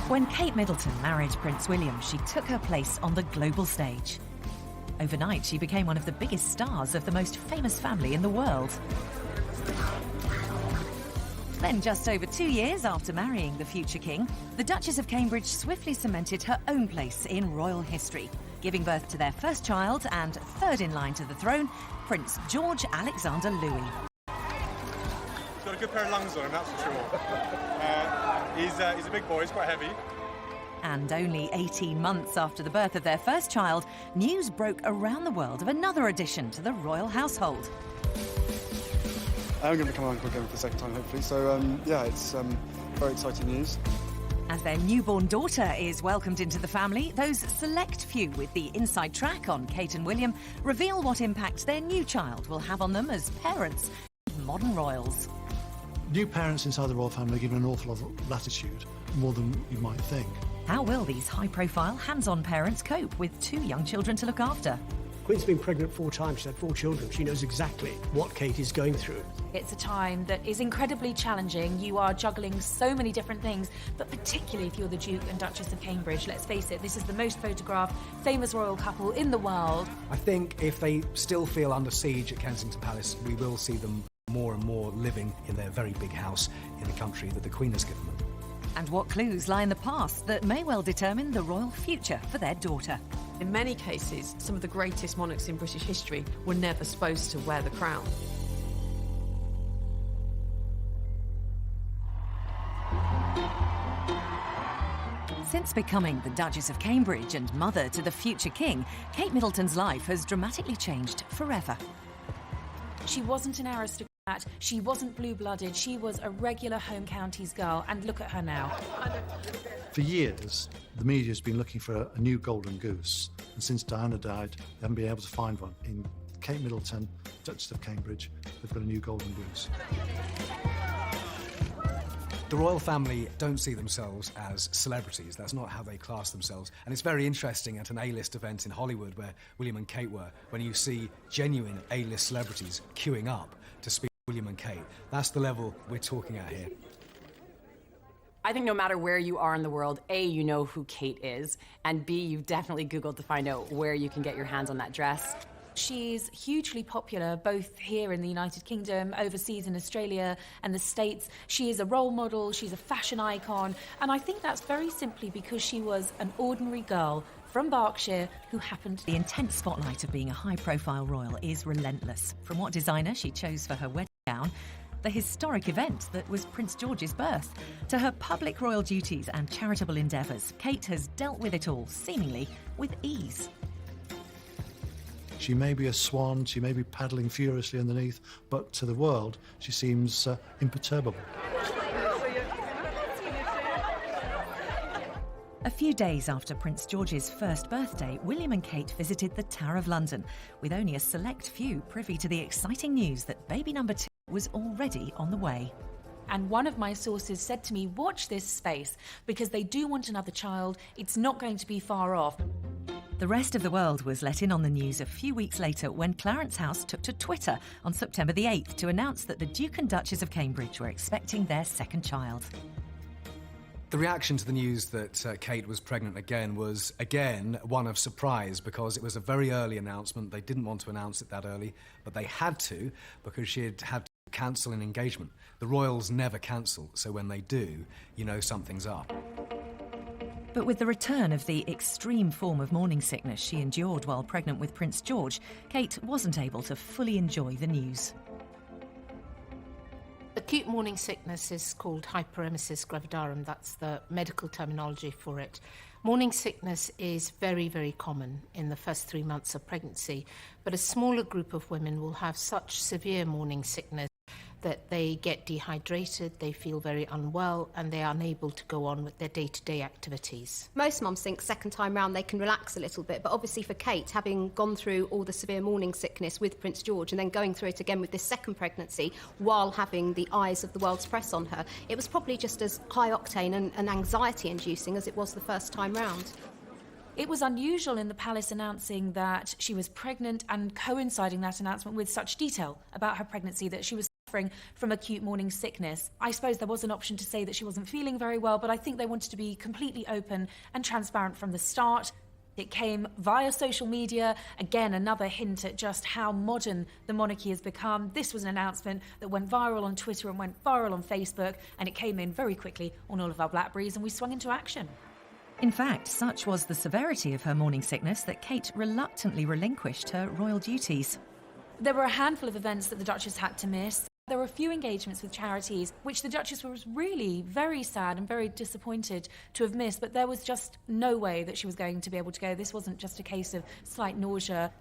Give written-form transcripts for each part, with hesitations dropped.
When Kate Middleton married Prince William, she took her place on the global stage. Overnight, she became one of the biggest stars of the most famous family in the world. Then, just over 2 years after marrying the future king, the Duchess of Cambridge swiftly cemented her own place in royal history, giving birth to their first child and third in line to the throne, Prince George Alexander Louis. He's got a good pair of lungs on him, that's for sure. He's a big boy, he's quite heavy. And only 18 months after the birth of their first child, news broke around the world of another addition to the royal household. I'm going to become uncle again for the second time, hopefully. So, yeah, it's very exciting news. As their newborn daughter is welcomed into the family, those select few with the inside track on Kate and William reveal what impact their new child will have on them as parents of modern royals. New parents inside the royal family are given an awful lot of latitude, more than you might think. How will these high-profile, hands-on parents cope with 2 young children to look after? Queen's been pregnant 4 times, she's had 4 children. She knows exactly what Kate is going through. It's a time that is incredibly challenging. You are juggling so many different things, but particularly if you're the Duke and Duchess of Cambridge, let's face it, this is the most photographed, famous royal couple in the world. I think if they still feel under siege at Kensington Palace, we will see them more and more living in their very big house in the country that the Queen has given them. And what clues lie in the past that may well determine the royal future for their daughter? In many cases, some of the greatest monarchs in British history were never supposed to wear the crown. Since becoming the Duchess of Cambridge and mother to the future king, Kate Middleton's life has dramatically changed forever. She wasn't an aristocrat, she wasn't blue-blooded, she was a regular home counties girl, and look at her now. For years, the media's been looking for a new golden goose, and since Diana died, they haven't been able to find one. In Kate Middleton, Duchess of Cambridge, they've got a new golden goose. The royal family don't see themselves as celebrities. That's not how they class themselves. And it's very interesting at an A-list event in Hollywood where William and Kate were, when you see genuine A-list celebrities queuing up to speak to William and Kate. That's the level we're talking at here. I think no matter where you are in the world, A, you know who Kate is, and B, you've definitely Googled to find out where you can get your hands on that dress. She's hugely popular, both here in the United Kingdom, overseas in Australia and the States. She is a role model, she's a fashion icon, and I think that's very simply because she was an ordinary girl from Berkshire who happened... The intense spotlight of being a high-profile royal is relentless. From what designer she chose for her wedding gown, the historic event that was Prince George's birth, to her public royal duties and charitable endeavours, Kate has dealt with it all, seemingly with ease. She may be a swan, she may be paddling furiously underneath, but to the world, she seems imperturbable. A few days after Prince George's first birthday, William and Kate visited the Tower of London, with only a select few privy to the exciting news that baby number 2 was already on the way. And one of my sources said to me, watch this space, because they do want another child. It's not going to be far off. The rest of the world was let in on the news a few weeks later when Clarence House took to Twitter on September the 8th to announce that the Duke and Duchess of Cambridge were expecting their second child. The reaction to the news that Kate was pregnant again was, again, one of surprise, because it was a very early announcement. They didn't want to announce it that early, but they had to, because she had to cancel an engagement. The royals never cancel, so when they do, you know something's up. But with the return of the extreme form of morning sickness she endured while pregnant with Prince George, Kate wasn't able to fully enjoy the news. Acute morning sickness is called hyperemesis gravidarum. That's the medical terminology for it. Morning sickness is very, very common in the first 3 months of pregnancy, but a smaller group of women will have such severe morning sickness that they get dehydrated, they feel very unwell, and they are unable to go on with their day-to-day activities. Most mums think second time round they can relax a little bit, but obviously for Kate, having gone through all the severe morning sickness with Prince George and then going through it again with this second pregnancy while having the eyes of the world's press on her, it was probably just as high-octane and anxiety-inducing as it was the first time round. It was unusual in the palace announcing that she was pregnant and coinciding that announcement with such detail about her pregnancy that she was suffering from acute morning sickness. I suppose there was an option to say that she wasn't feeling very well, but I think they wanted to be completely open and transparent from the start. It came via social media, again another hint at just how modern the monarchy has become. This was an announcement that went viral on Twitter and went viral on Facebook, and it came in very quickly on all of our Blackberries, and we swung into action. In fact, such was the severity of her morning sickness that Kate reluctantly relinquished her royal duties. There were a handful of events that the Duchess had to miss. There were a few engagements with charities, which the Duchess was really very sad and very disappointed to have missed, but there was just no way that she was going to be able to go. This wasn't just a case of slight nausea.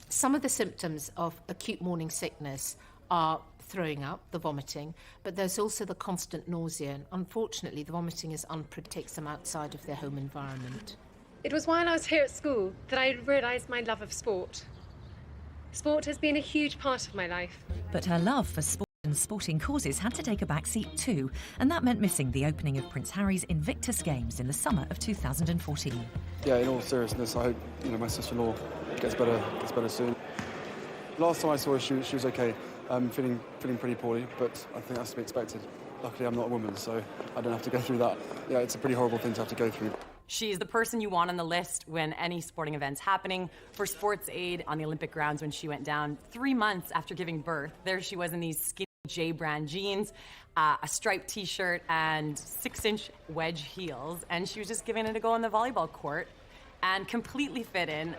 Some of the symptoms of acute morning sickness are throwing up, the vomiting, but there's also the constant nausea. And unfortunately, the vomiting takes them outside of their home environment. It was while I was here at school that I realised my love of sport. Sport has been a huge part of my life. But her love for sport and sporting causes had to take a back seat too, and that meant missing the opening of Prince Harry's Invictus Games in the summer of 2014. Yeah, in all seriousness, I hope my sister-in-law gets better soon. Last time I saw her, she was okay, feeling pretty poorly, but I think that's to be expected. Luckily, I'm not a woman, so I don't have to go through that. Yeah, it's a pretty horrible thing to have to go through. She's the person you want on the list when any sporting event's happening. For sports aid on the Olympic grounds when she went down 3 months after giving birth, there she was in these skinny J-brand jeans, a striped t-shirt and 6-inch wedge heels, and she was just giving it a go on the volleyball court and completely fit in.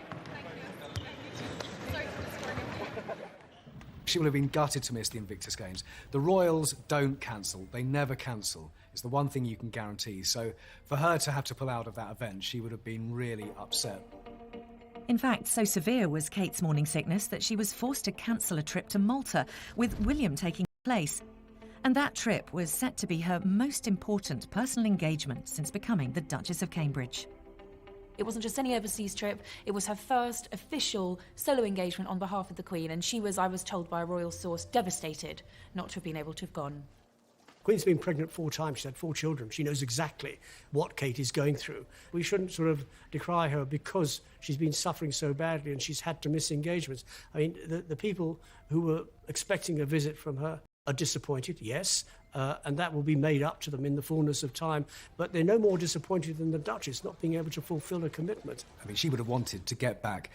She will have been gutted to miss the Invictus Games. The royals don't cancel. They never cancel. It's the one thing you can guarantee. So for her to have to pull out of that event, she would have been really upset. In fact, so severe was Kate's morning sickness that she was forced to cancel a trip to Malta, with William taking place. And that trip was set to be her most important personal engagement since becoming the Duchess of Cambridge. It wasn't just any overseas trip, it was her first official solo engagement on behalf of the Queen, and she was, I was told by a royal source, devastated not to have been able to have gone. Queen's been pregnant 4 times. She's had 4 children. She knows exactly what Kate is going through. We shouldn't sort of decry her because she's been suffering so badly and she's had to miss engagements. I mean, the people who were expecting a visit from her are disappointed, yes, and that will be made up to them in the fullness of time. But they're no more disappointed than the Duchess not being able to fulfil a commitment. I mean, she would have wanted to get back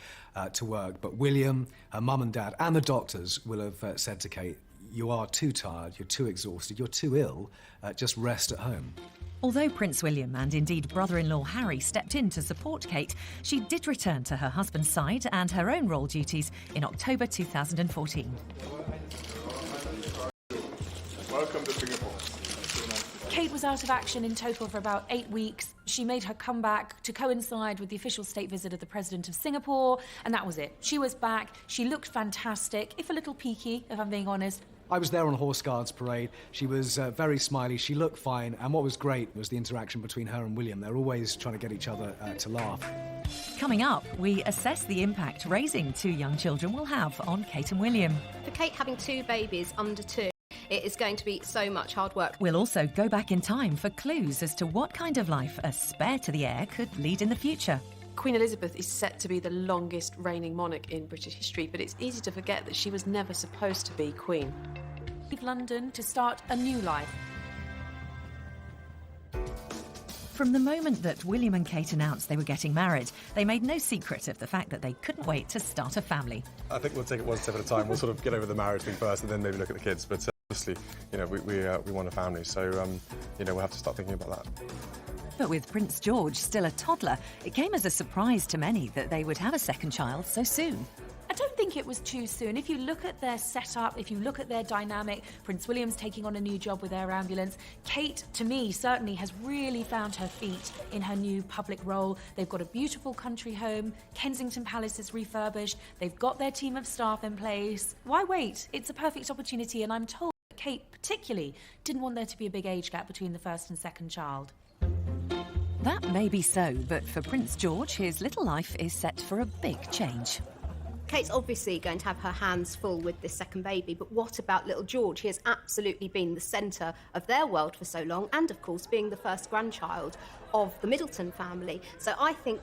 to work, but William, her mum and dad, and the doctors will have said to Kate, "You are too tired, you're too exhausted, you're too ill, just rest at home." Although Prince William and indeed brother-in-law Harry stepped in to support Kate, she did return to her husband's side and her own royal duties in October 2014. Welcome to Singapore. Kate was out of action in total for about 8 weeks. She made her comeback to coincide with the official state visit of the President of Singapore, and that was it. She was back. She looked fantastic, if a little peaky, if I'm being honest. I was there on Horse Guards Parade. She was very smiley, she looked fine, and what was great was the interaction between her and William. They're always trying to get each other to laugh. Coming up, we assess the impact raising 2 young children will have on Kate and William. For Kate having 2 babies under 2, it is going to be so much hard work. We'll also go back in time for clues as to what kind of life a spare to the heir could lead in the future. Queen Elizabeth is set to be the longest reigning monarch in British history, but it's easy to forget that she was never supposed to be Queen. Leave London to start a new life. From the moment that William and Kate announced they were getting married, they made no secret of the fact that they couldn't wait to start a family. I think we'll take it one step at a time. We'll sort of get over the marriage thing first and then maybe look at the kids. But obviously, we want a family, so we'll have to start thinking about that. But with Prince George still a toddler, it came as a surprise to many that they would have a second child so soon. I don't think it was too soon. If you look at their setup, if you look at their dynamic, Prince William's taking on a new job with Air Ambulance. Kate, to me, certainly has really found her feet in her new public role. They've got a beautiful country home. Kensington Palace is refurbished. They've got their team of staff in place. Why wait? It's a perfect opportunity, and I'm told that Kate particularly didn't want there to be a big age gap between the first and second child. That may be so, but for Prince George, his little life is set for a big change. Kate's obviously going to have her hands full with this second baby, but what about little George? He has absolutely been the centre of their world for so long, and of course being the first grandchild of the Middleton family. So I think,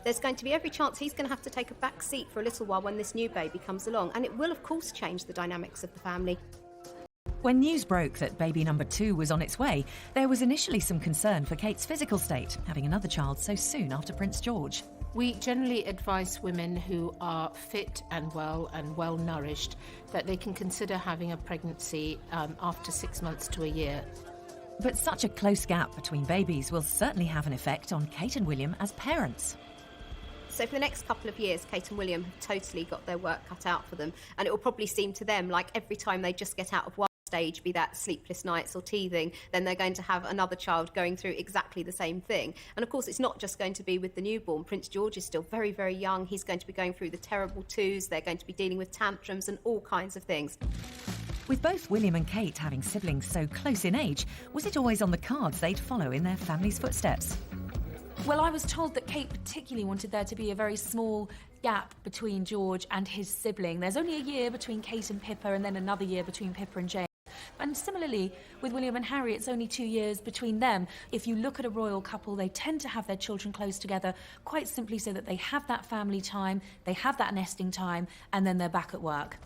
there's going to be every chance he's going to have to take a back seat for a little while when this new baby comes along, and it will of course change the dynamics of the family. When news broke that baby number 2 was on its way, there was initially some concern for Kate's physical state, having another child so soon after Prince George. We generally advise women who are fit and well nourished that they can consider having a pregnancy after 6 months to a year. But such a close gap between babies will certainly have an effect on Kate and William as parents. So for the next couple of years, Kate and William have totally got their work cut out for them, and it will probably seem to them like every time they just get out of one stage, be that sleepless nights or teething, then they're going to have another child going through exactly the same thing. And of course, it's not just going to be with the newborn. Prince George is still very, very young. He's going to be going through the terrible twos. They're going to be dealing with tantrums and all kinds of things. With both William and Kate having siblings so close in age, was it always on the cards they'd follow in their family's footsteps? Well, I was told that Kate particularly wanted there to be a very small gap between George and his sibling. There's only a year between Kate and Pippa, and then another year between Pippa and James. And similarly, with William and Harry, it's only 2 years between them. If you look at a royal couple, they tend to have their children close together, quite simply so that they have that family time, they have that nesting time, and then they're back at work.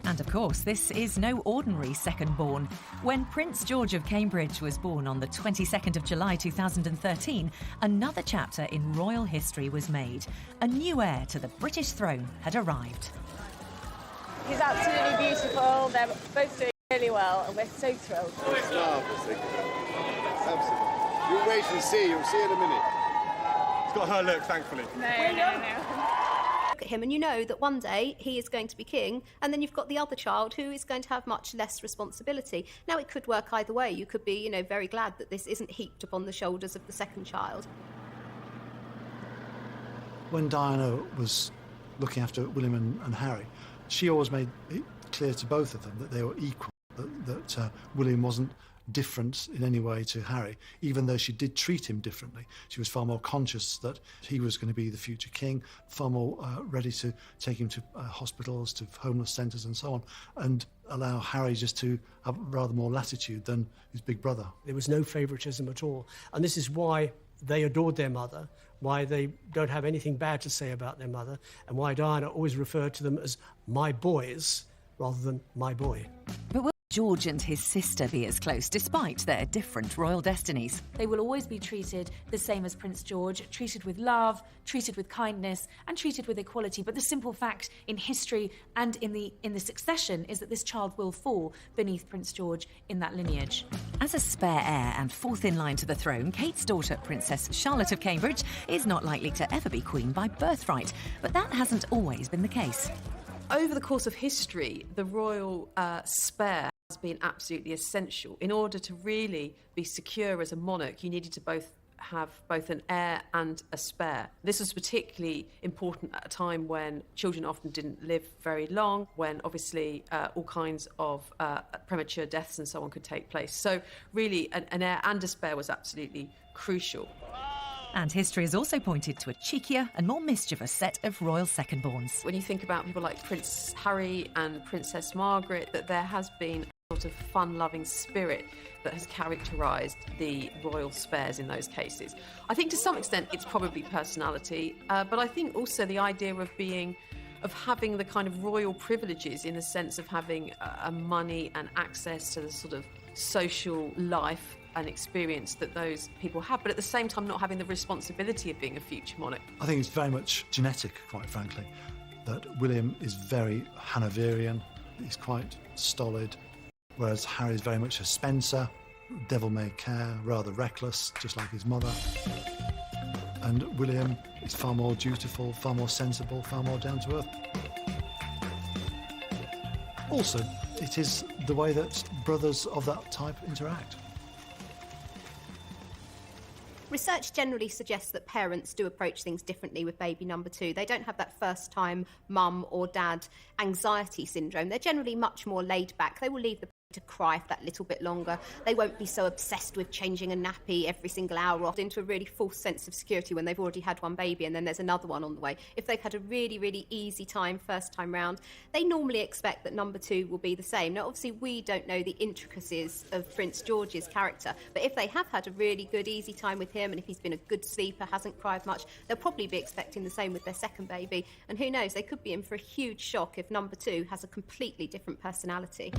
And of course, this is no ordinary second-born. When Prince George of Cambridge was born on the 22nd of July 2013, another chapter in royal history was made. A new heir to the British throne had arrived. He's absolutely beautiful. They're both doing really well, and we're so thrilled. It's marvellous. Absolutely. You'll wait and see. You'll see in a minute. It's got her look, thankfully. No. Look at him and you know that one day he is going to be king, and then you've got the other child who is going to have much less responsibility. Now, it could work either way. You could be, very glad that this isn't heaped upon the shoulders of the second child. When Diana was looking after William and Harry, she always made it clear to both of them that they were equal, that William wasn't different in any way to Harry, even though she did treat him differently. She was far more conscious that he was going to be the future king, far more ready to take him to hospitals, to homeless centres and so on, and allow Harry just to have rather more latitude than his big brother. There was no favouritism at all. And this is why they adored their mother, why they don't have anything bad to say about their mother, and why Diana always referred to them as my boys rather than my boy. But will George and his sister be as close despite their different royal destinies? They will always be treated the same as Prince George, treated with love, treated with kindness, and treated with equality. But the simple fact in history and in the succession is that this child will fall beneath Prince George in that lineage. As a spare heir and fourth in line to the throne, Kate's daughter, Princess Charlotte of Cambridge, is not likely to ever be queen by birthright. But that hasn't always been the case. Over the course of history, the royal spare has been absolutely essential. In order to really be secure as a monarch, you needed to have both an heir and a spare. This was particularly important at a time when children often didn't live very long, when obviously all kinds of premature deaths and so on could take place. So really an heir and a spare was absolutely crucial. And history has also pointed to a cheekier and more mischievous set of royal second-borns. When you think about people like Prince Harry and Princess Margaret, that there has been a sort of fun-loving spirit that has characterised the royal spares in those cases. I think to some extent it's probably personality, but I think also the idea of having the kind of royal privileges in the sense of having money and access to the sort of social life and experience that those people have, but at the same time not having the responsibility of being a future monarch. I think it's very much genetic, quite frankly, that William is very Hanoverian, he's quite stolid, whereas Harry is very much a Spencer, devil-may-care, rather reckless, just like his mother. And William is far more dutiful, far more sensible, far more down-to-earth. Also, it is the way that brothers of that type interact. Research generally suggests that parents do approach things differently with baby number 2. They don't have that first-time mum or dad anxiety syndrome. They're generally much more laid back. They will leave the to cry for that little bit longer. They won't be so obsessed with changing a nappy every single hour off into a really false sense of security when they've already had one baby and then there's another one on the way. If they've had a really, really easy time first time round, they normally expect that number 2 will be the same. Now, obviously, we don't know the intricacies of Prince George's character, but if they have had a really good, easy time with him and if he's been a good sleeper, hasn't cried much, they'll probably be expecting the same with their second baby. And who knows, they could be in for a huge shock if number 2 has a completely different personality.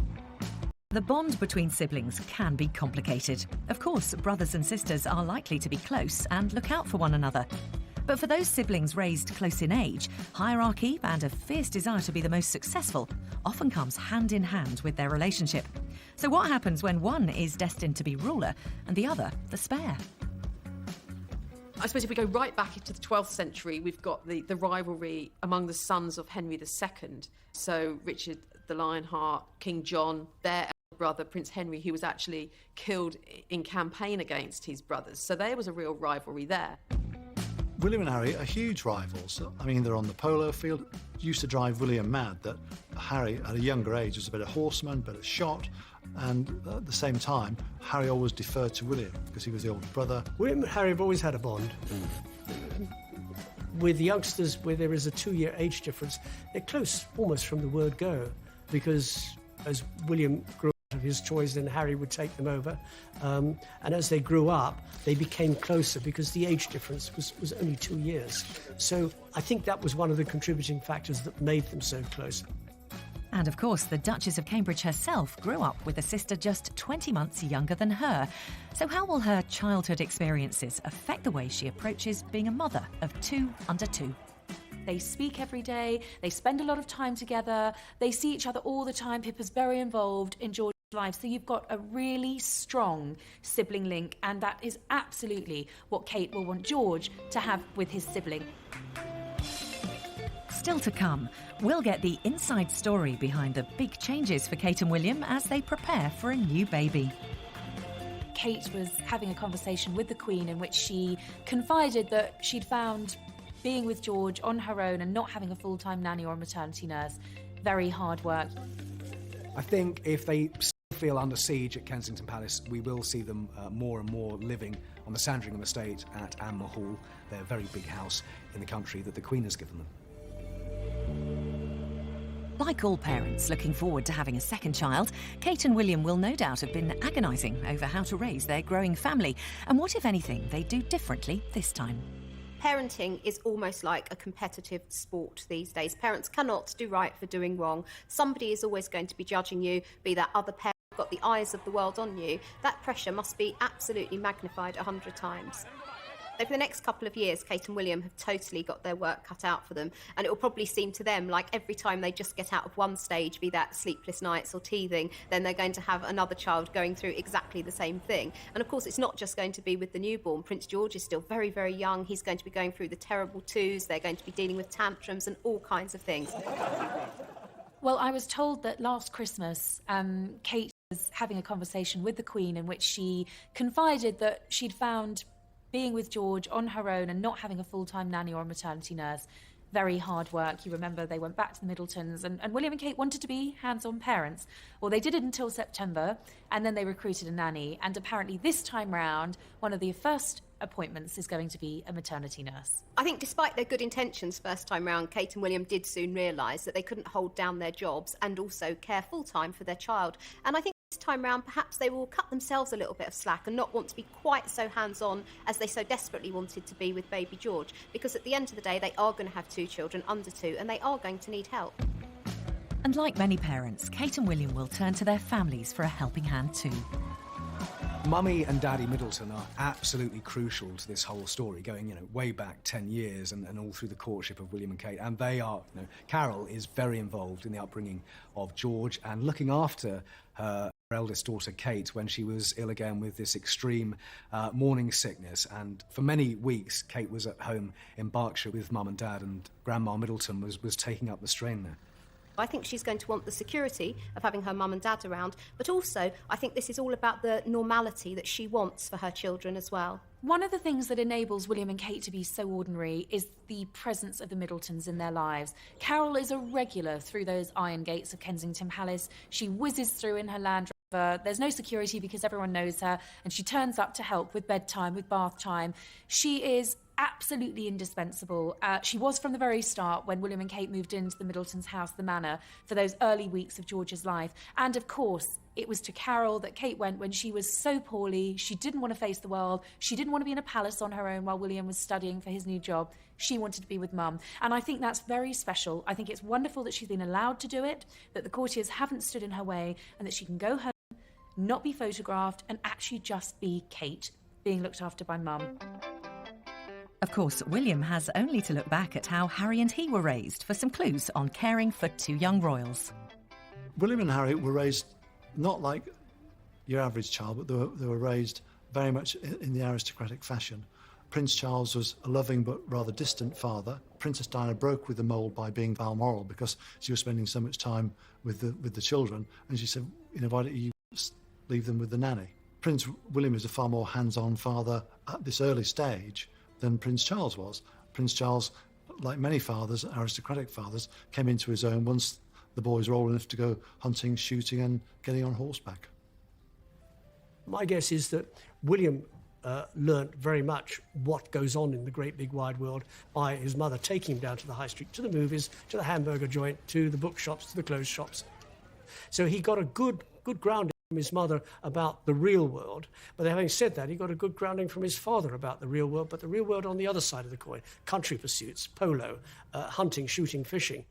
The bond between siblings can be complicated. Of course, brothers and sisters are likely to be close and look out for one another. But for those siblings raised close in age, hierarchy and a fierce desire to be the most successful often comes hand in hand with their relationship. So what happens when one is destined to be ruler and the other the spare? I suppose if we go right back into the 12th century, we've got the rivalry among the sons of Henry II. So Richard the Lionheart, King John, their elder brother, Prince Henry, who was actually killed in campaign against his brothers. So there was a real rivalry there. William and Harry are huge rivals. I mean, they're on the polo field. It used to drive William mad that Harry, at a younger age, was a better horseman, better shot, and at the same time, Harry always deferred to William because he was the older brother. William and Harry have always had a bond. With youngsters, where there is a 2-year age difference, they're close almost from the word go, because as William grew of his choice, then Harry would take them over. And as they grew up, they became closer because the age difference was only 2 years. So I think that was one of the contributing factors that made them so close. And of course, the Duchess of Cambridge herself grew up with a sister just 20 months younger than her. So how will her childhood experiences affect the way she approaches being a mother of 2 under 2? They speak every day, they spend a lot of time together, they see each other all the time. Pippa's very involved in George's life, so you've got a really strong sibling link, and that is absolutely what Kate will want George to have with his sibling. Still to come, we'll get the inside story behind the big changes for Kate and William as they prepare for a new baby. Kate was having a conversation with the Queen in which she confided that she'd found being with George on her own and not having a full-time nanny or a maternity nurse very hard work. I think if they still feel under siege at Kensington Palace, we will see them more and more living on the Sandringham estate at Anmer Hall, their very big house in the country that the Queen has given them. Like all parents looking forward to having a second child, Kate and William will no doubt have been agonising over how to raise their growing family and what, if anything, they do differently this time. Parenting is almost like a competitive sport these days. Parents cannot do right for doing wrong. Somebody is always going to be judging you, be that other parent got the eyes of the world on you. That pressure must be absolutely magnified 100 times. Over the next couple of years, Kate and William have totally got their work cut out for them, and it will probably seem to them like every time they just get out of one stage, be that sleepless nights or teething, then they're going to have another child going through exactly the same thing. And of course, it's not just going to be with the newborn. Prince George is still very, very young. He's going to be going through the terrible twos. They're going to be dealing with tantrums and all kinds of things. Well, I was told that last Christmas, Kate was having a conversation with the Queen in which she confided that she'd found being with George on her own and not having a full-time nanny or a maternity nurse very hard work. You remember they went back to the Middletons and William and Kate wanted to be hands-on parents. Well, they did it until September, and then they recruited a nanny, and apparently this time round, one of the first appointments is going to be a maternity nurse. I think despite their good intentions first time round, Kate and William did soon realise that they couldn't hold down their jobs and also care full-time for their child. And I think this time round, perhaps they will cut themselves a little bit of slack and not want to be quite so hands-on as they so desperately wanted to be with baby George, because at the end of the day, they are going to have 2 children under 2 and they are going to need help. And like many parents, Kate and William will turn to their families for a helping hand too. Mummy and Daddy Middleton are absolutely crucial to this whole story, going, way back 10 years and all through the courtship of William and Kate. And they are, Carol is very involved in the upbringing of George and looking after her eldest daughter, Kate, when she was ill again with this extreme morning sickness. And for many weeks, Kate was at home in Berkshire with Mum and Dad, and Grandma Middleton was taking up the strain there. I think she's going to want the security of having her mum and dad around, but also I think this is all about the normality that she wants for her children as well. One of the things that enables William and Kate to be so ordinary is the presence of the Middletons in their lives. Carol is a regular through those iron gates of Kensington Palace. She whizzes through in her Land Rover. There's no security because everyone knows her, and she turns up to help with bedtime, with bath time. She is absolutely indispensable. She was from the very start when William and Kate moved into the Middletons' house, the Manor, for those early weeks of George's life. And of course, it was to Carol that Kate went when she was so poorly. She didn't want to face the world. She didn't want to be in a palace on her own while William was studying for his new job. She wanted to be with Mum. And I think that's very special. I think it's wonderful that she's been allowed to do it, that the courtiers haven't stood in her way, and that she can go home not be photographed, and actually just be Kate, being looked after by mum. Of course, William has only to look back at how Harry and he were raised for some clues on caring for two young royals. William and Harry were raised not like your average child, but they were raised very much in the aristocratic fashion. Prince Charles was a loving but rather distant father. Princess Diana broke with the mould by being Balmoral because she was spending so much time with the children, and she said, why don't you leave them with the nanny? Prince William is a far more hands-on father at this early stage than Prince Charles was. Prince Charles, like many fathers, aristocratic fathers, came into his own once the boys were old enough to go hunting, shooting and getting on horseback. My guess is that William learnt very much what goes on in the great big wide world by his mother taking him down to the high street, to the movies, to the hamburger joint, to the bookshops, to the clothes shops. So he got a good grounding from his mother about the real world. But having said that, he got a good grounding from his father about the real world, but the real world on the other side of the coin. Country pursuits, polo, hunting, shooting, fishing.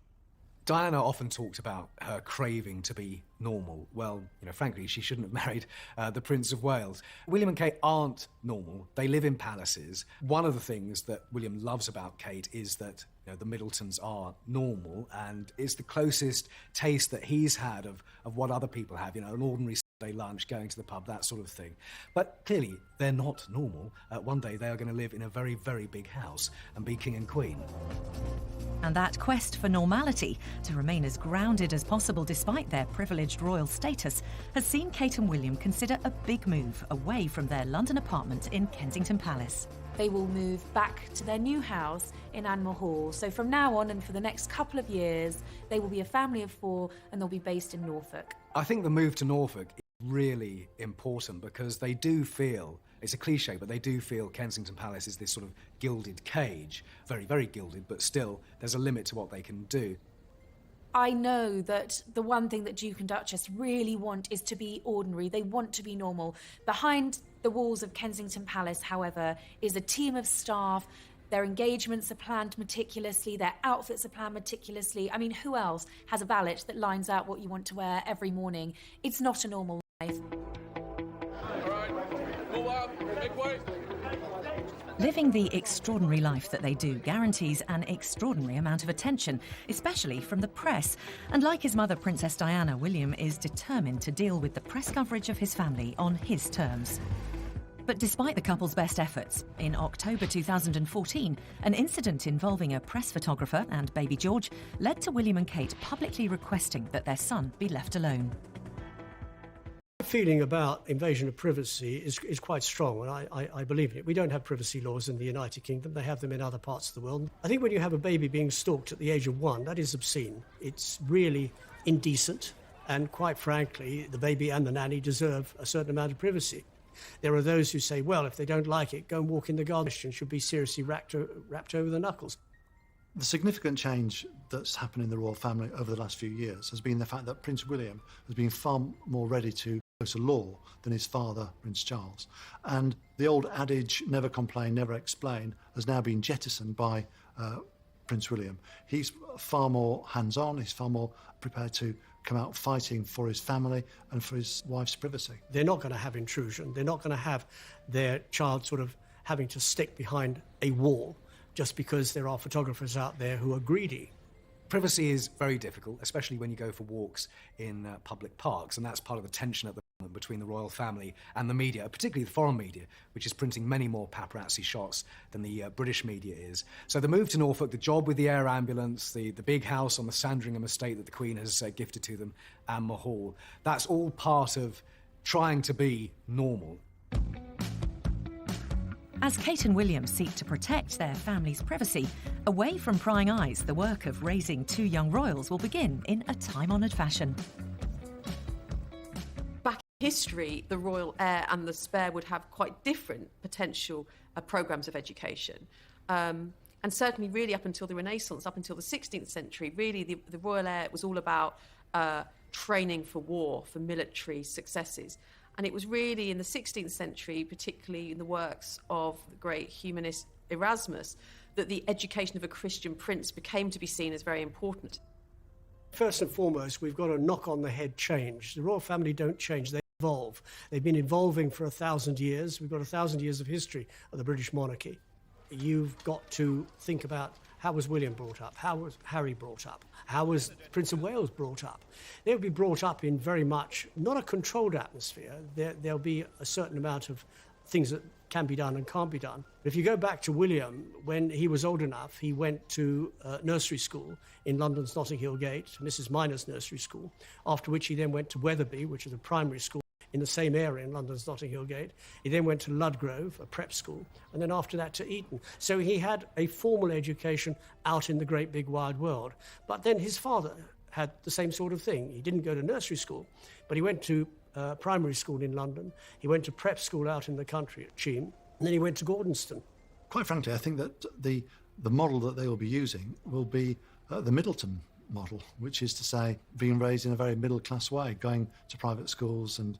Diana often talked about her craving to be normal. Well, frankly, she shouldn't have married the Prince of Wales. William and Kate aren't normal. They live in palaces. One of the things that William loves about Kate is that the Middletons are normal, and it's the closest taste that he's had of what other people have, an ordinary Sunday lunch, going to the pub, that sort of thing. But clearly, they're not normal. One day they are going to live in a very, very big house and be king and queen. And that quest for normality, to remain as grounded as possible despite their privileged royal status, has seen Kate and William consider a big move away from their London apartment in Kensington Palace. They will move back to their new house in Anmer Hall. So from now on and for the next couple of years, they will be a family of 4 and they'll be based in Norfolk. I think the move to Norfolk is really important because they do feel, it's a cliche, but they do feel Kensington Palace is this sort of gilded cage. Very, very gilded, but still, there's a limit to what they can do. I know that the one thing that Duke and Duchess really want is to be ordinary. They want to be normal. Behind the walls of Kensington Palace, however, is a team of staff. Their engagements are planned meticulously. Their outfits are planned meticulously. I mean, who else has a valet that lines out what you want to wear every morning? It's not a normal life. Living the extraordinary life that they do guarantees an extraordinary amount of attention, especially from the press. And like his mother, Princess Diana, William is determined to deal with the press coverage of his family on his terms. But despite the couple's best efforts, in October 2014, an incident involving a press photographer and baby George led to William and Kate publicly requesting that their son be left alone. The feeling about invasion of privacy is quite strong, and I believe in it. We don't have privacy laws in the United Kingdom. They have them in other parts of the world. I think when you have a baby being stalked at the age of 1, that is obscene. It's really indecent, and quite frankly, the baby and the nanny deserve a certain amount of privacy. There are those who say, well, if they don't like it, go and walk in the garden and should be seriously wrapped over the knuckles. The significant change that's happened in the royal family over the last few years has been the fact that Prince William has been far more ready to go to law than his father, Prince Charles. And the old adage, never complain, never explain, has now been jettisoned by Prince William. He's far more hands-on, he's far more prepared to come out fighting for his family and for his wife's privacy. They're not going to have intrusion. They're not going to have their child sort of having to stick behind a wall just because there are photographers out there who are greedy. Privacy is very difficult, especially when you go for walks in public parks, and that's part of the tension at the moment between the royal family and the media, particularly the foreign media, which is printing many more paparazzi shots than the British media is. So the move to Norfolk, the job with the air ambulance, the big house on the Sandringham estate that the Queen has gifted to them, Anmer Hall, that's all part of trying to be normal. As Kate and William seek to protect their family's privacy, away from prying eyes, the work of raising two young royals will begin in a time-honoured fashion. Back in history, the royal heir and the spare would have quite different potential programmes of education. And certainly really up until the Renaissance, up until the 16th century, really the royal heir was all about training for war, for military successes. And it was really in the 16th century, particularly in the works of the great humanist Erasmus, that the education of a Christian prince became to be seen as very important. First and foremost, we've got a knock-on-the-head change. The royal family don't change. They evolve. They've been evolving for 1,000 years. We've got 1,000 years of history of the British monarchy. You've got to think about how was William brought up, how was Harry brought up, how was Prince of Wales brought up. They'll be brought up in very much, not a controlled atmosphere. There'll be a certain amount of things that can be done and can't be done. If you go back to William, when he was old enough, he went to nursery school in London's Notting Hill Gate, Mrs. Minor's nursery school, after which he then went to Wetherby, which is a primary school in the same area in London's Notting Hill Gate. He then went to Ludgrove, a prep school, and then after that to Eton. So he had a formal education out in the great big wide world. But then his father had the same sort of thing. He didn't go to nursery school, but he went to primary school in London. He went to prep school out in the country at Cheam, and then he went to Gordonston. Quite frankly, I think that the model that they will be using will be the Middleton model, which is to say being raised in a very middle-class way, going to private schools and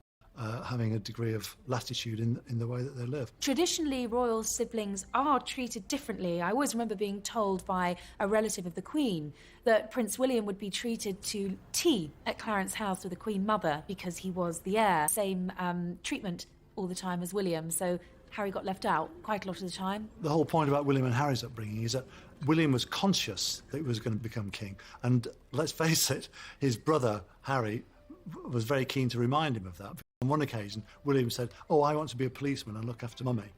having a degree of latitude in the way that they live. Traditionally, royal siblings are treated differently. I always remember being told by a relative of the Queen that Prince William would be treated to tea at Clarence House with the Queen Mother because he was the heir. Same treatment all the time as William, so Harry got left out quite a lot of the time. The whole point about William and Harry's upbringing is that William was conscious that he was going to become king, and let's face it, his brother Harry was very keen to remind him of that. On one occasion, William said, "Oh, I want to be a policeman and look after Mummy."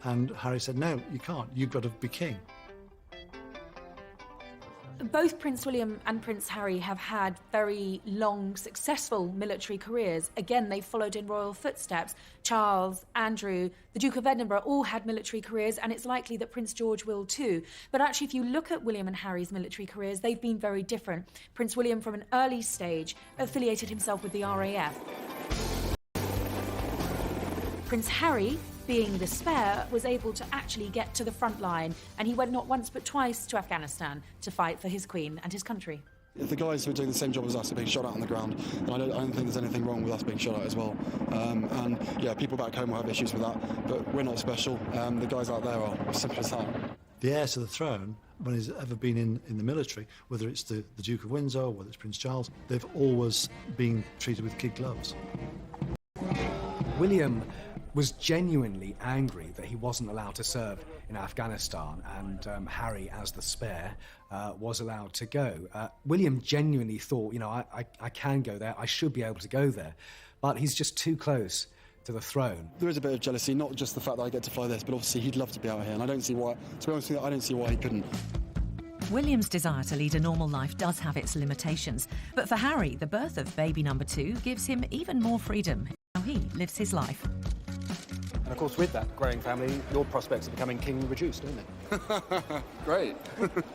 And Harry said, "No, you can't. You've got to be king." Both Prince William and Prince Harry have had very long, successful military careers. Again, they followed in royal footsteps. Charles, Andrew, the Duke of Edinburgh all had military careers, and it's likely that Prince George will too. But actually, if you look at William and Harry's military careers, they've been very different. Prince William, from an early stage, affiliated himself with the RAF. Prince Harry, being the spare, was able to actually get to the front line, and he went not once but twice to Afghanistan to fight for his Queen and his country. If the guys who are doing the same job as us are being shot at on the ground, then I don't think there's anything wrong with us being shot at as well. And yeah, people back home will have issues with that, but we're not special. The guys out there are, simple as that. The heir to the throne, when he's ever been in the military, whether it's the Duke of Windsor or whether it's Prince Charles, they've always been treated with kid gloves. William was genuinely angry that he wasn't allowed to serve in Afghanistan, and Harry, as the spare, was allowed to go. William genuinely thought, you know, I can go there, I should be able to go there, but he's just too close to the throne. There is a bit of jealousy, not just the fact that I get to fly this, but obviously he'd love to be out here, and I don't see why, to be honest with you, I don't see why he couldn't. William's desire to lead a normal life does have its limitations, but for Harry, the birth of baby number 2 gives him even more freedom in how he lives his life. And of course, with that growing family, your prospects of becoming king reduced, don't they? Great.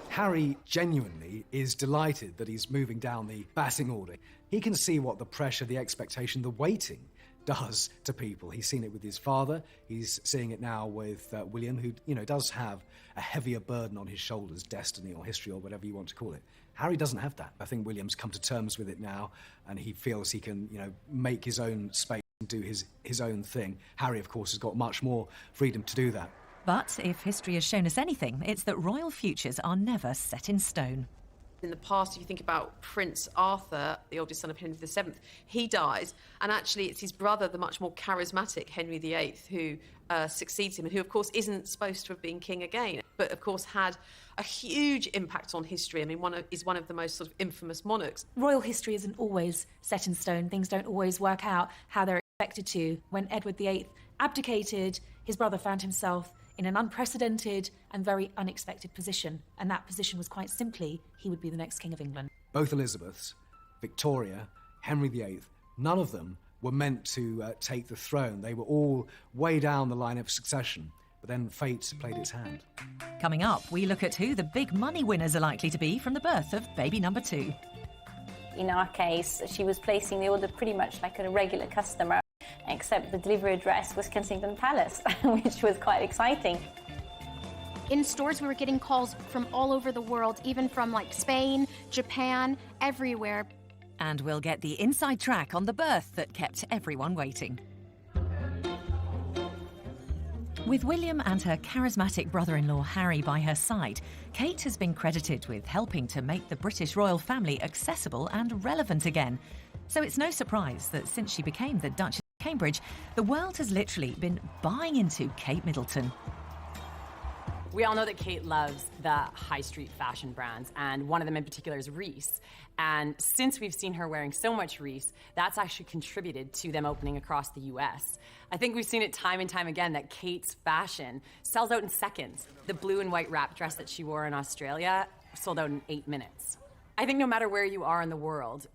Harry genuinely is delighted that he's moving down the batting order. He can see what the pressure, the expectation, the waiting does to people. He's seen it with his father. He's seeing it now with William, who, you know, does have a heavier burden on his shoulders, destiny or history or whatever you want to call it. Harry doesn't have that. I think William's come to terms with it now, and he feels he can, you know, make his own space and do his own thing. Harry, of course, has got much more freedom to do that. But if history has shown us anything, it's that royal futures are never set in stone. In the past, if you think about Prince Arthur, the oldest son of Henry VII, he dies, and actually it's his brother, the much more charismatic Henry VIII, who succeeds him, and who, of course, isn't supposed to have been king again, but, of course, had a huge impact on history. I mean, is one of the most sort of infamous monarchs. Royal history isn't always set in stone. Things don't always work out how they're expected to. When Edward VIII abdicated, his brother found himself in an unprecedented and very unexpected position, and that position was quite simply he would be the next King of England. Both Elizabeths, Victoria, Henry VIII, none of them were meant to take the throne. They were all way down the line of succession, but then fate played its hand. Coming up, we look at who the big money winners are likely to be from the birth of baby number 2. In our case, she was placing the order pretty much like a regular customer, except the delivery address was Kensington Palace, which was quite exciting. In stores, we were getting calls from all over the world, even from like Spain, Japan, everywhere. And we'll get the inside track on the birth that kept everyone waiting. With William and her charismatic brother-in-law Harry by her side, Kate has been credited with helping to make the British royal family accessible and relevant again. So it's no surprise that since she became the Duchess Cambridge, the world has literally been buying into Kate Middleton. We all know that Kate loves the high street fashion brands, and one of them in particular is Reiss. And since we've seen her wearing so much Reiss, that's actually contributed to them opening across the US. I think we've seen it time and time again that Kate's fashion sells out in seconds. The blue and white wrap dress that she wore in Australia sold out in 8 minutes. I think no matter where you are in the world,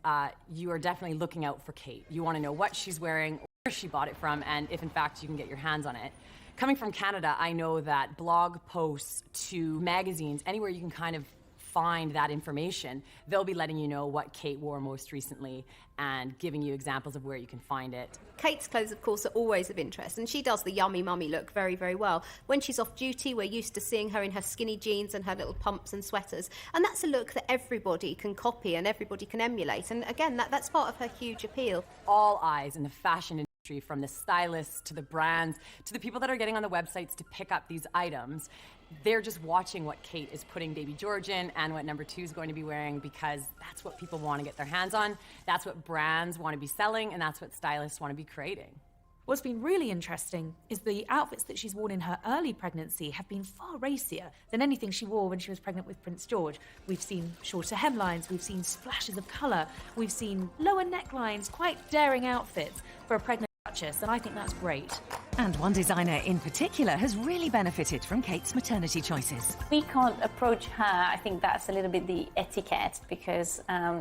you are definitely looking out for Kate. You want to know what she's wearing, where she bought it from, and if in fact you can get your hands on it. Coming from Canada, I know that blog posts to magazines, anywhere you can kind of find that information, they'll be letting you know what Kate wore most recently and giving you examples of where you can find it. Kate's clothes, of course, are always of interest, and she does the yummy mummy look very, very well. When she's off duty, we're used to seeing her in her skinny jeans and her little pumps and sweaters, and that's a look that everybody can copy and everybody can emulate, and again, that's part of her huge appeal. All eyes in the fashion industry, from the stylists to the brands to the people that are getting on the websites to pick up these items, they're just watching what Kate is putting baby George in and what number 2 is going to be wearing, because that's what people want to get their hands on, that's what brands want to be selling, and that's what stylists want to be creating. What's been really interesting is the outfits that she's worn in her early pregnancy have been far racier than anything she wore when she was pregnant with Prince George. We've seen shorter hemlines, we've seen splashes of colour, we've seen lower necklines, quite daring outfits for a pregnant duchess, and I think that's great. And one designer in particular has really benefited from Kate's maternity choices. We can't approach her. I think that's a little bit the etiquette, because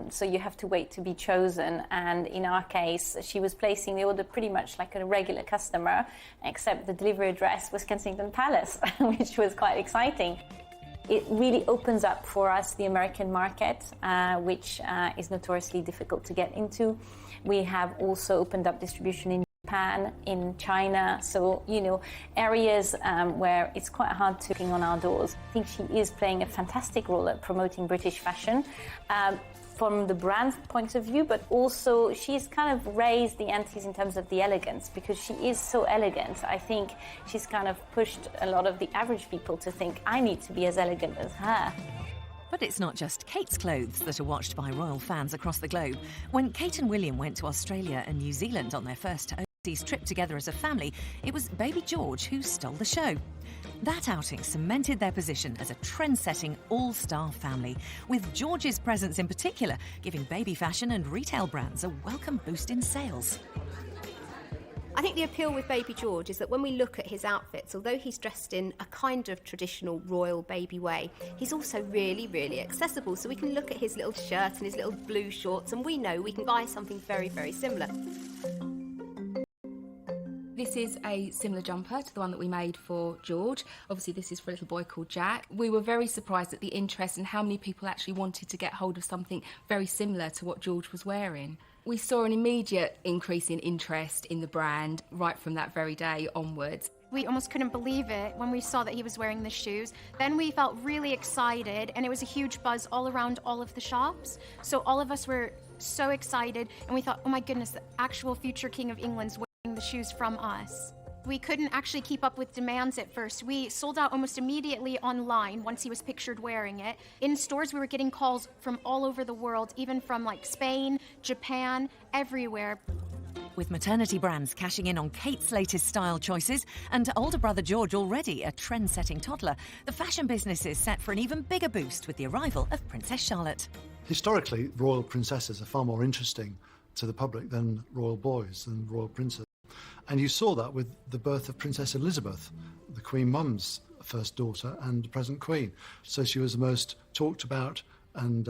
so you have to wait to be chosen. And in our case, she was placing the order pretty much like a regular customer, except the delivery address was Kensington Palace, which was quite exciting. It really opens up for us the American market, which is notoriously difficult to get into. We have also opened up distribution in Japan, in China, so, you know, areas where it's quite hard to knock on our doors. I think she is playing a fantastic role at promoting British fashion from the brand point of view, but also she's kind of raised the antes in terms of the elegance, because she is so elegant. I think she's kind of pushed a lot of the average people to think, I need to be as elegant as her. But it's not just Kate's clothes that are watched by royal fans across the globe. When Kate and William went to Australia and New Zealand on their first overseas trip together as a family, it was baby George who stole the show. That outing cemented their position as a trend-setting all-star family, with George's presence in particular giving baby fashion and retail brands a welcome boost in sales. I think the appeal with baby George is that when we look at his outfits, although he's dressed in a kind of traditional royal baby way, he's also really, really accessible. So we can look at his little shirt and his little blue shorts, and we know we can buy something very, very similar. This is a similar jumper to the one that we made for George. Obviously, this is for a little boy called Jack. We were very surprised at the interest and how many people actually wanted to get hold of something very similar to what George was wearing. We saw an immediate increase in interest in the brand right from that very day onwards. We almost couldn't believe it when we saw that he was wearing the shoes. Then we felt really excited, and it was a huge buzz all around all of the shops. So all of us were so excited, and we thought, oh my goodness, the actual future King of England's wearing the shoes from us. We couldn't actually keep up with demands at first. We sold out almost immediately online once he was pictured wearing it. In stores, we were getting calls from all over the world, even from like Spain, Japan, everywhere. With maternity brands cashing in on Kate's latest style choices and older brother George already a trend-setting toddler, the fashion business is set for an even bigger boost with the arrival of Princess Charlotte. Historically, royal princesses are far more interesting to the public than royal boys, than royal princes. And you saw that with the birth of Princess Elizabeth, the Queen Mum's first daughter and present Queen. So she was the most talked about and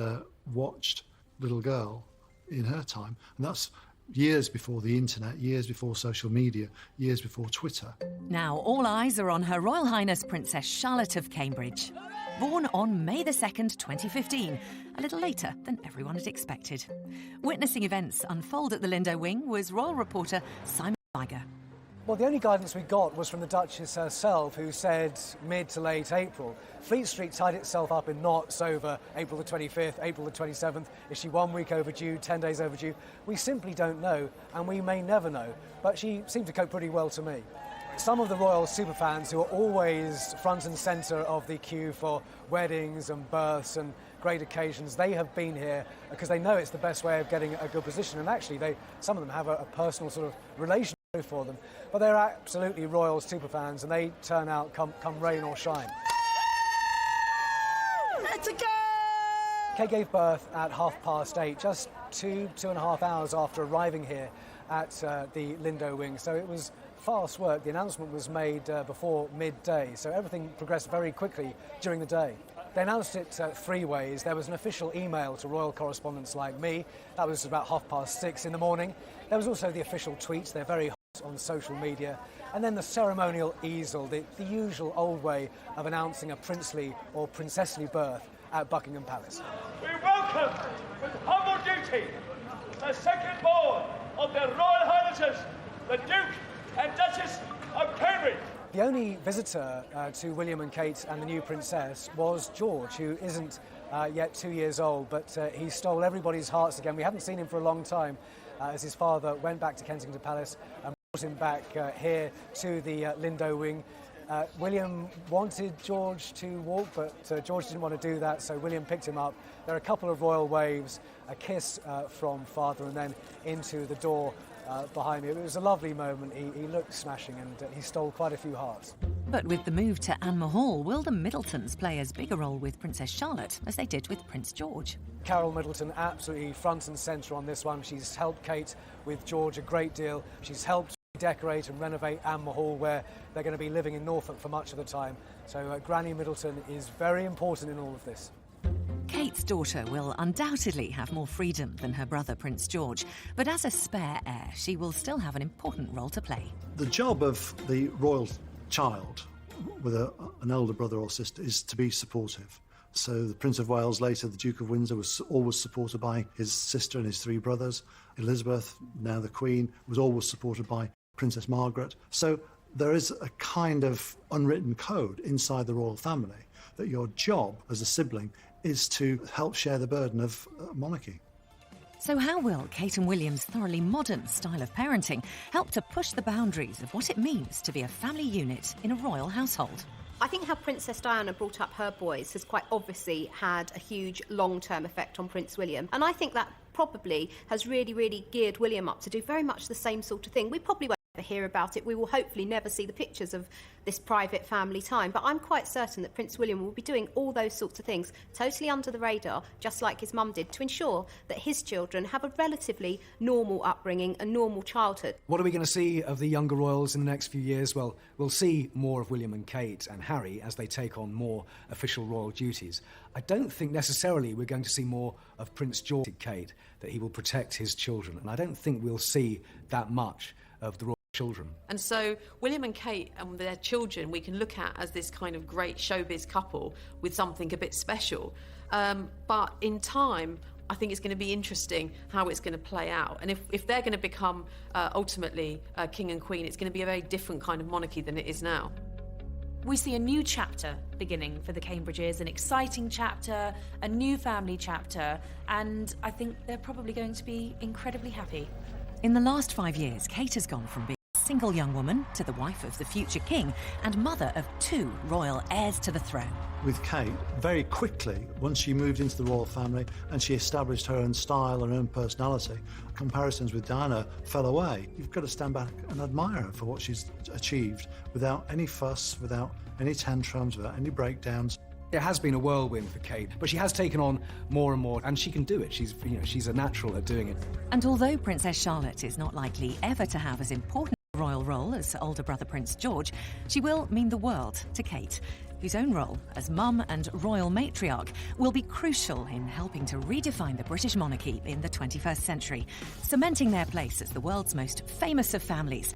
watched little girl in her time. And that's years before the internet, years before social media, years before Twitter. Now all eyes are on Her Royal Highness Princess Charlotte of Cambridge. Born on May the 2nd, 2015, a little later than everyone had expected. Witnessing events unfold at the Lindo Wing was royal reporter Simon Tiger. Well, the only guidance we got was from the Duchess herself, who said mid to late April. Fleet Street tied itself up in knots over April the 25th, April the 27th. Is she 1 week overdue, 10 days overdue? We simply don't know, and we may never know. But she seemed to cope pretty well to me. Some of the royal superfans who are always front and centre of the queue for weddings and births and great occasions, they have been here because they know it's the best way of getting a good position. And actually, some of them have a personal sort of relation for them. But they're absolutely royal superfans, and they turn out come rain or shine. It's a go! Kate gave birth at 8:30, just 2.5 hours after arriving here at the Lindo wing. So it was fast work. The announcement was made before midday, so everything progressed very quickly during the day. They announced it 3 ways. There was an official email to royal correspondents like me. That was about 6:30 in the morning. There was also the official tweets. They're very hot on social media. And then the ceremonial easel, the usual old way of announcing a princely or princessly birth at Buckingham Palace. We welcome with humble duty the second born of their Royal Highnesses, the Duke and Duchess of Cambridge. The only visitor to William and Kate and the new princess was George, who isn't yet 2 years old, but he stole everybody's hearts again. We haven't seen him for a long time, as his father went back to Kensington Palace and brought him back here to the Lindo wing. William wanted George to walk, but George didn't want to do that, so William picked him up. There are a couple of royal waves, a kiss from father, and then into the door behind me. It was a lovely moment. He looked smashing, and he stole quite a few hearts. But with the move to Anne Hall, will the Middletons play as big a role with Princess Charlotte as they did with Prince George? Carol Middleton absolutely front and centre on this one. She's helped Kate with George a great deal. She's helped decorate and renovate Anne Hall, where they're going to be living in Norfolk for much of the time. So Granny Middleton is very important in all of this. Kate's daughter will undoubtedly have more freedom than her brother Prince George, but as a spare heir, she will still have an important role to play. The job of the royal child with an elder brother or sister is to be supportive. So the Prince of Wales, later the Duke of Windsor, was always supported by his sister and his 3 brothers. Elizabeth, now the Queen, was always supported by Princess Margaret. So there is a kind of unwritten code inside the royal family that your job as a sibling is to help share the burden of monarchy. So how will Kate and William's thoroughly modern style of parenting help to push the boundaries of what it means to be a family unit in a royal household? I think how Princess Diana brought up her boys has quite obviously had a huge long-term effect on Prince William. And I think that probably has really geared William up to do very much the same sort of thing. We probably won't ever hear about it. We will hopefully never see the pictures of this private family time. But I'm quite certain that Prince William will be doing all those sorts of things totally under the radar, just like his mum did, to ensure that his children have a relatively normal upbringing, a normal childhood. What are we going to see of the younger royals in the next few years? Well, we'll see more of William and Kate and Harry as they take on more official royal duties. I don't think necessarily we're going to see more of Prince George and Kate, that he will protect his children. And I don't think we'll see that much of the royal children. And so William and Kate and their children we can look at as this kind of great showbiz couple with something a bit special. But in time, I think it's going to be interesting how it's going to play out. And if they're going to become ultimately king and queen, it's going to be a very different kind of monarchy than it is now. We see a new chapter beginning for the Cambridges, an exciting chapter, a new family chapter, and I think they're probably going to be incredibly happy. In the last 5 years, Kate has gone from being a single young woman to the wife of the future king and mother of 2 royal heirs to the throne. With Kate, very quickly, once she moved into the royal family and she established her own style and her own personality, comparisons with Diana fell away. You've got to stand back and admire her for what she's achieved without any fuss, without any tantrums, without any breakdowns. It has been a whirlwind for Kate, but she has taken on more and more, and she can do it. She's a natural at doing it. And although Princess Charlotte is not likely ever to have as important a royal role as older brother Prince George, she will mean the world to Kate, whose own role as mum and royal matriarch will be crucial in helping to redefine the British monarchy in the 21st century, cementing their place as the world's most famous of families.